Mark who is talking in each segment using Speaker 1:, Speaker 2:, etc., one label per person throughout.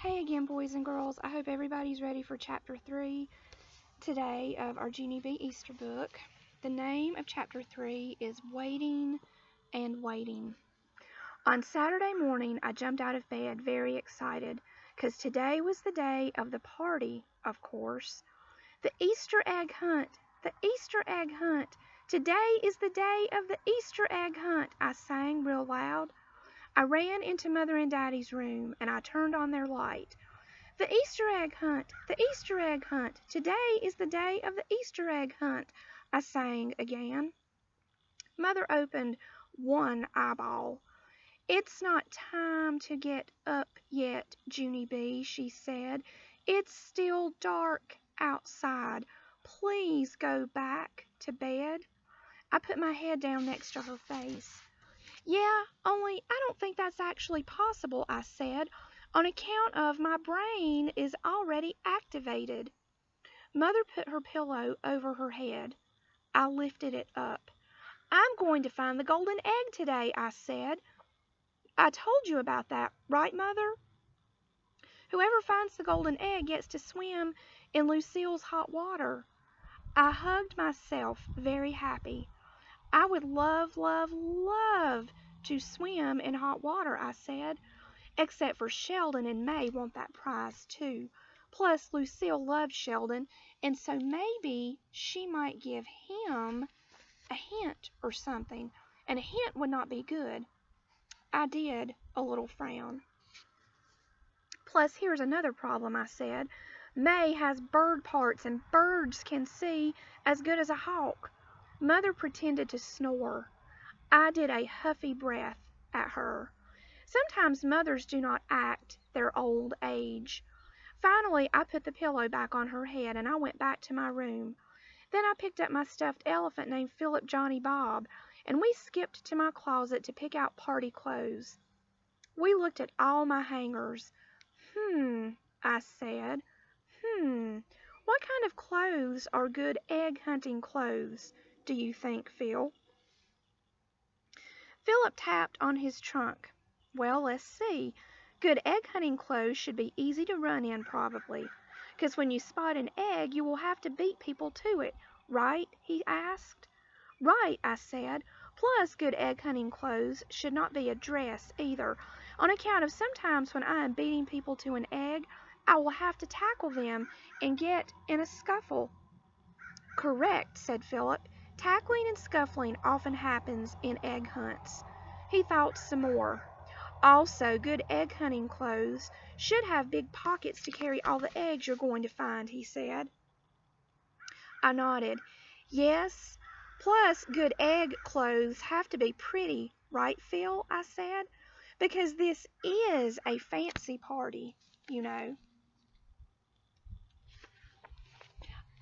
Speaker 1: Hey again, boys and girls. I hope everybody's ready for Chapter 3 today of our Junie B. Easter book. The name of Chapter 3 is Waiting and Waiting. On Saturday morning, I jumped out of bed very excited, because today was the day of the party, of course. The Easter egg hunt! The Easter egg hunt! Today is the day of the Easter egg hunt, I sang real loud. I ran into Mother and Daddy's room, and I turned on their light. The Easter egg hunt! The Easter egg hunt! Today is the day of the Easter egg hunt, I sang again. Mother opened one eyeball. It's not time to get up yet, Junie B., she said. It's still dark outside. Please go back to bed. I put my head down next to her face. Yeah, only I don't think that's actually possible, I said, on account of my brain is already activated. Mother put her pillow over her head. I lifted it up. I'm going to find the golden egg today, I said. I told you about that, right, Mother? Whoever finds the golden egg gets to swim in Lucille's hot water. I hugged myself, very happy. I would love, love, love to swim in hot water, I said, except for Sheldon and May want that prize too. Plus, Lucille loves Sheldon, and so maybe she might give him a hint or something, and a hint would not be good. I did a little frown. Plus, here's another problem, I said. May has bird parts, and birds can see as good as a hawk. Mother pretended to snore. I did a huffy breath at her. Sometimes mothers do not act their old age. Finally, I put the pillow back on her head and I went back to my room. Then I picked up my stuffed elephant named Philip Johnny Bob, and we skipped to my closet to pick out party clothes. We looked at all my hangers. I said. What kind of clothes are good egg hunting clothes, do you think, Phil? Philip tapped on his trunk. Well, let's see. Good egg hunting clothes should be easy to run in, probably. 'Cause when you spot an egg, you will have to beat people to it, right? He asked. Right, I said. Plus, good egg hunting clothes should not be a dress either, on account of sometimes when I am beating people to an egg, I will have to tackle them and get in a scuffle. Correct, said Philip. Tackling and scuffling often happens in egg hunts. He thought some more. Also, good egg hunting clothes should have big pockets to carry all the eggs you're going to find, he said. I nodded. Yes, plus good egg clothes have to be pretty, right, Phil? I said. Because this is a fancy party, you know.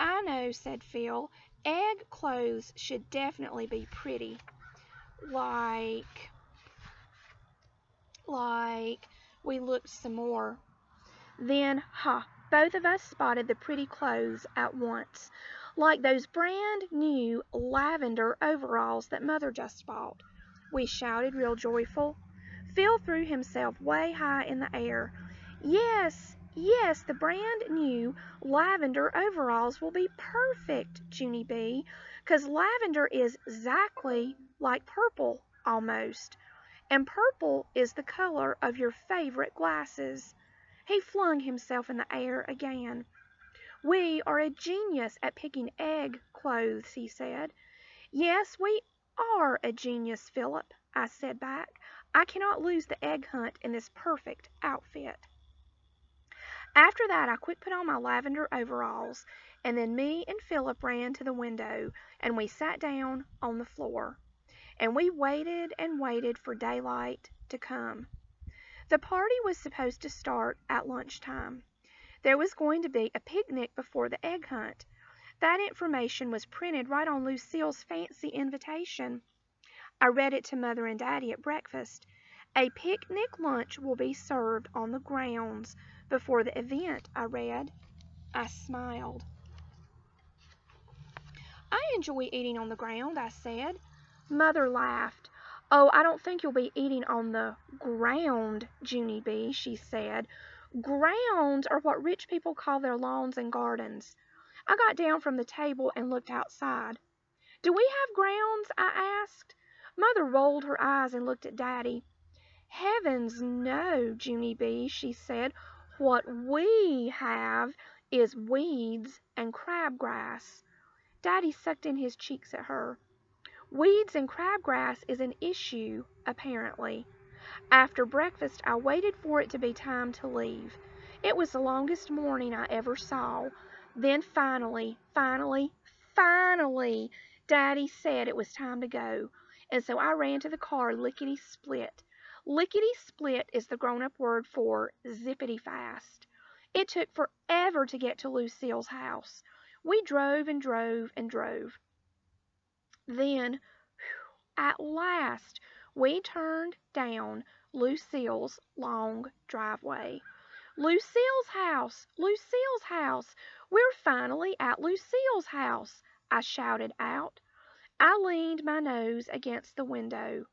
Speaker 1: I know, said Phil. Egg clothes should definitely be pretty. Like, we looked some more. Then, both of us spotted the pretty clothes at once, like those brand new lavender overalls that Mother just bought. We shouted real joyful. Phil threw himself way high in the air. Yes, the brand new lavender overalls will be perfect, Junie B., 'cause lavender is exactly like purple, almost. And purple is the color of your favorite glasses. He flung himself in the air again. We are a genius at picking egg clothes, he said. Yes, we are a genius, Philip, I said back. I cannot lose the egg hunt in this perfect outfit. After that, I quick put on my lavender overalls, and then me and Philip ran to the window, and we sat down on the floor. And we waited and waited for daylight to come. The party was supposed to start at lunchtime. There was going to be a picnic before the egg hunt. That information was printed right on Lucille's fancy invitation. I read it to Mother and Daddy at breakfast. A picnic lunch will be served on the grounds before the event, I read. I smiled. I enjoy eating on the ground, I said. Mother laughed. Oh, I don't think you'll be eating on the ground, Junie B., she said. Grounds are what rich people call their lawns and gardens. I got down from the table and looked outside. Do we have grounds? I asked. Mother rolled her eyes and looked at Daddy. Heavens, no, Junie B., she said. What we have is weeds and crabgrass. Daddy sucked in his cheeks at her. Weeds and crabgrass is an issue, apparently. After breakfast, I waited for it to be time to leave. It was the longest morning I ever saw. Then finally, Daddy said it was time to go. And so I ran to the car lickety-split. Lickety-split is the grown-up word for zippity-fast. It took forever to get to Lucille's house. We drove and drove and drove. Then, at last, we turned down Lucille's long driveway. Lucille's house! Lucille's house! We're finally at Lucille's house! I shouted out. I leaned my nose against the window.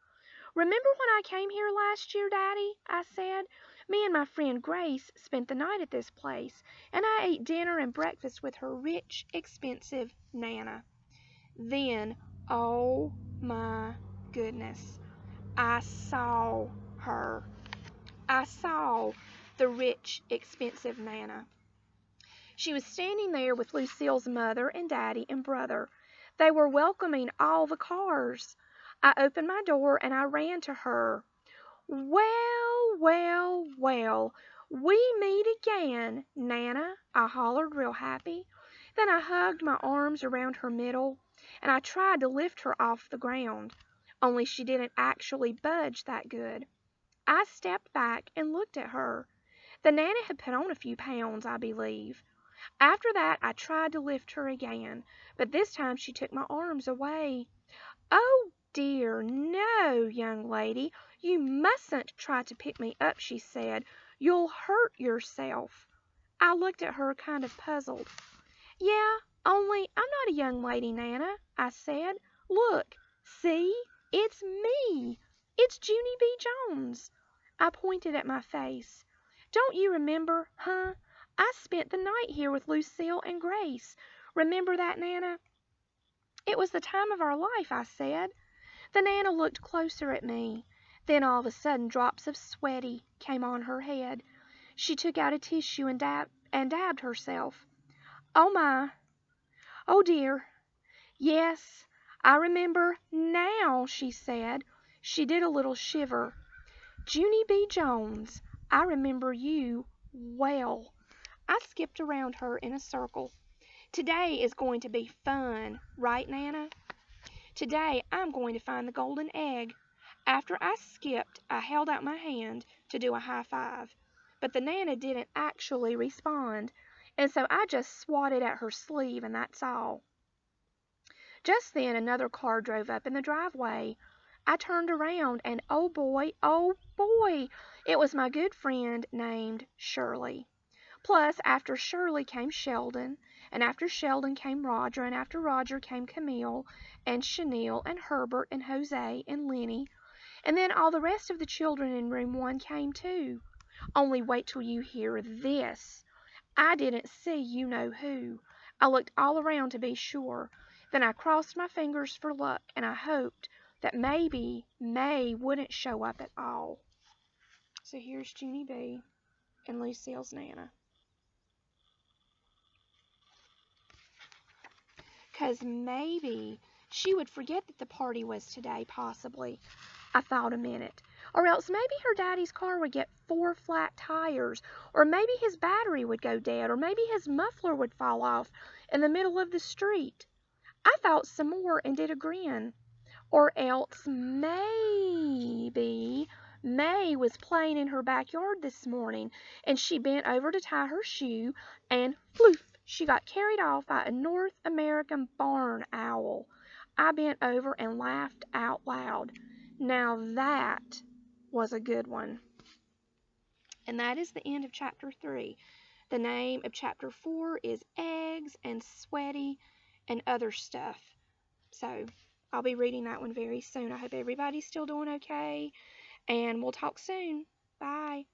Speaker 1: Remember when I came here last year, Daddy? I said. Me and my friend Grace spent the night at this place, and I ate dinner and breakfast with her rich, expensive Nana. Then, oh my goodness, I saw her. I saw the rich, expensive Nana. She was standing there with Lucille's mother and Daddy and brother. They were welcoming all the cars. I opened my door and I ran to her. Well, well, well, we meet again, Nana, I hollered real happy. Then I hugged my arms around her middle, and I tried to lift her off the ground, only she didn't actually budge that good. I stepped back and looked at her. The Nana had put on a few pounds, I believe. After that, I tried to lift her again, but this time she took my arms away. Oh, dear, no, young lady, you mustn't try to pick me up, she said. You'll hurt yourself. I looked at her kind of puzzled. Yeah, only I'm not a young lady, Nana, I said. Look, see, it's me. It's Junie B. Jones. I pointed at my face. Don't you remember, huh? I spent the night here with Lucille and Grace. Remember that, Nana? It was the time of our life, I said. The Nana looked closer at me. Then all of a sudden drops of sweaty came on her head. She took out a tissue and dabbed herself. Oh my. Oh dear. Yes, I remember now, she said. She did a little shiver. Junie B. Jones, I remember you well. I skipped around her in a circle. Today is going to be fun, right, Nana? Today I'm going to find the golden egg. After I skipped, I held out my hand to do a high five. But the Nana didn't actually respond, and so I just swatted at her sleeve, and that's all. Just then another car drove up in the driveway. I turned around, and oh boy, it was my good friend named Shirley. Plus, after Shirley came Sheldon, and after Sheldon came Roger, and after Roger came Camille, and Chanel, and Herbert, and Jose, and Lenny, and then all the rest of the children in room 1 came too. Only wait till you hear this. I didn't see you-know-who. I looked all around to be sure. Then I crossed my fingers for luck, and I hoped that maybe May wouldn't show up at all. So here's Junie B. and Lucille's Nana. 'Cause maybe she would forget that the party was today, possibly. I thought a minute. Or else maybe her daddy's car would get 4 flat tires, or maybe his battery would go dead, or maybe his muffler would fall off in the middle of the street. I thought some more and did a grin. Or else maybe May was playing in her backyard this morning, and she bent over to tie her shoe, and floof, she got carried off by a North American barn owl. I bent over and laughed out loud. Now that was a good one. And that is the end of chapter 3. The name of chapter 4 is Eggs and Sweaty and Other Stuff. So I'll be reading that one very soon. I hope everybody's still doing okay, and we'll talk soon. Bye.